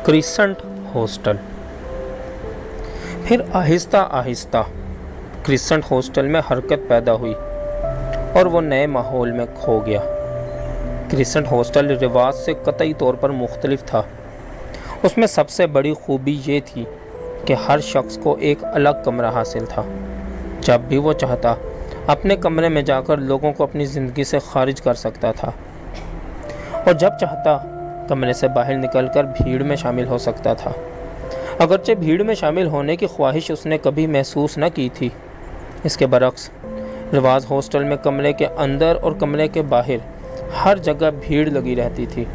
Crescent hostel. फिर Aahista Aahista crescent hostel में हरकत पैदा हुई और वो नए माहौल में खो गया। क्रिसेंट हॉस्टल रिवाज से कतई तौर पर मुख्तलिफ था। उसमें सबसे बड़ी खूबी ये थी कि हर शख्स को एक अलग कमरा हासिल था। जब भी वो चाहता अपने कमरे में जाकर लोगों को अपनी ज़िंदगी से खारिज कर सकता था और जब चाहता कमरे से बाहर निकलकर भीड़ में शामिल हो सकता था। अगरचे भीड़ में शामिल होने की ख्वाहिश उसने कभी महसूस न की थी। इसके बरक्स रिवाज हॉस्टल में कमरे के अंदर और कमरे के बाहर हर जगह भीड़ लगी रहती थी।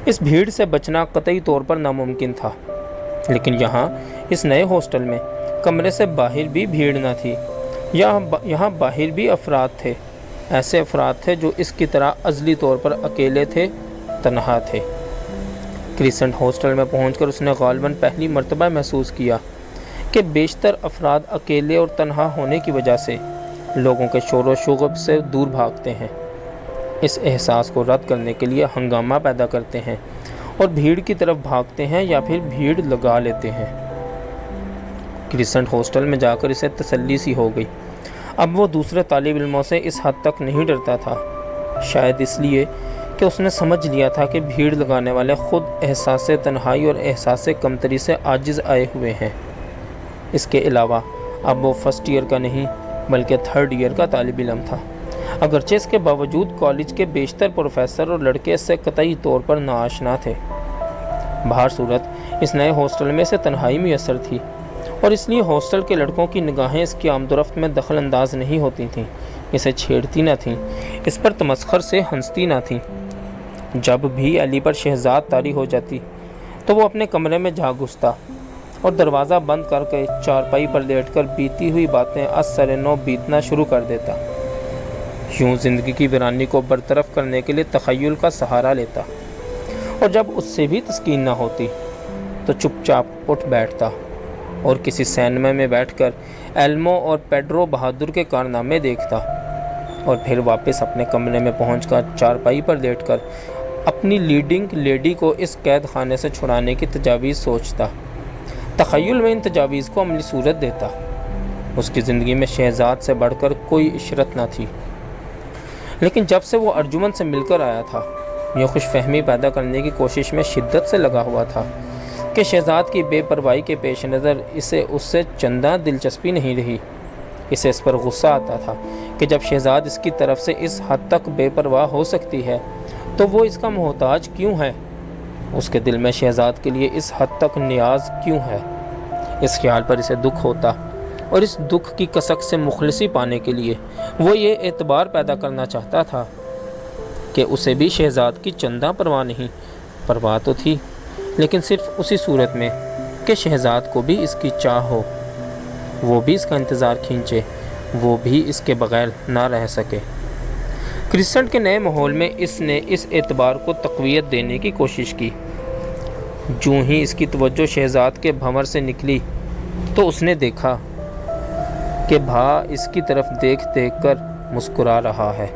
इस भीड़ से बचना कतई तौर पर नामुमकिन था। लेकिन यहाँ इस नए हॉस्टल में कमरे से बाहर भी भीड़ न थी। यहाँ बाहर भी अफराद थे। ऐसे अफराद थे जो इसकी तरह अज़ली तौर पर अकेले थे, तन्हा थे। क्रिसेंट हॉस्टल में पहुंचकर उसने ग़ालिबन पहली मर्तबा महसूस किया कि बेशतर अफराद अकेले और तन्हा होने की वजह से लोगों के शोर व शुगब से दूर भागते हैं। इस एहसास को रद्द करने के लिए हंगामा पैदा करते हैं और भीड़ की तरफ भागते हैं या फिर भीड़ लगा लेते हैं। क्रिसेंट हॉस्टल में जाकर इसे तसल्ली सी हो गई। अब वो दूसरे तालिब इल्मों से इस हद तक नहीं डरता था, शायद इसलिए कि उसने समझ लिया था कि भीड़ लगाने वाले ख़ुद एहसास तन्हाई और एहसास कमतरी से आजिज़ आए हुए हैं। इसके अलावा अब वो फर्स्ट ईयर का नहीं बल्कि थर्ड ईयर का तालिब इल्म था। अगरचे इसके बावजूद कॉलेज के बेशतर प्रोफेसर और लड़के इससे कतई तौर पर नाआशना थे। बाहर सूरत इस नए हॉस्टल में से तन्हाई मुयस्सर थी और इसलिए हॉस्टल के लड़कों की निगाहें इसकी आमदोरफ्त में दखल अंदाज नहीं होती थीं, इसे छेड़ती न थीं, इस पर तमस्खर से हंसती न थीं। जब भी अली पर शहजाद तारी हो जाती तो वो अपने कमरे में जा घुसता और दरवाज़ा बंद करके चारपाई पर लेटकर बीती हुई बातें असर नौ बीतना शुरू कर देता। यूँ ज़िंदगी की वीरानी को बरतरफ करने के लिए तख़य्युल का सहारा लेता और जब उससे भी तस्कीन न होती तो चुपचाप उठ बैठता और किसी सैनमा में बैठकर एल्मो और पेड्रो बहादुर के कारनामे देखता और फिर वापस अपने कमरे में पहुंचकर चारपाई पर लेटकर अपनी लीडिंग लेडी को इस कैद खाने से छुड़ाने की तजावीज़ सोचता। तख़य्युल में इन तजावीज़ को अमली सूरत देता। उसकी ज़िंदगी में शहजाद से बढ़कर कोई इशरत न थी। लेकिन जब से वो अर्जुमन से मिलकर आया था, यह खुशफहमी पैदा करने की कोशिश में शिद्दत से लगा हुआ था कि शहजाद की बेपरवाही के पेश नज़र इसे उससे चंदा दिलचस्पी नहीं रही। इसे इस पर गुस्सा आता था कि जब शहजाद इसकी तरफ से इस हद तक बेपरवाह हो सकती है तो वो इसका मोहताज क्यों है। उसके दिल में शहजाद के लिए इस हद तक नियाज क्यों है। इस ख्याल पर इसे दुख होता और इस दुख की कसक से मुखलिसी पाने के लिए वो ये एतबार पैदा करना चाहता था कि उसे भी शहजाद की चंदा परवाह नहीं। परवाह तो थी, लेकिन सिर्फ उसी सूरत में कि शहजाद को भी इसकी चाह हो, वो भी इसका इंतज़ार खींचे, वो भी इसके बग़ैर ना रह सके। क्रिसेंट के नए माहौल में इसने इस एतबार को तक़वियत देने की कोशिश की। जूँ ही इसकी तवज्जो शहजाद के भंवर से निकली तो उसने देखा कि भा इसकी तरफ देख देख कर मुस्कुरा रहा है।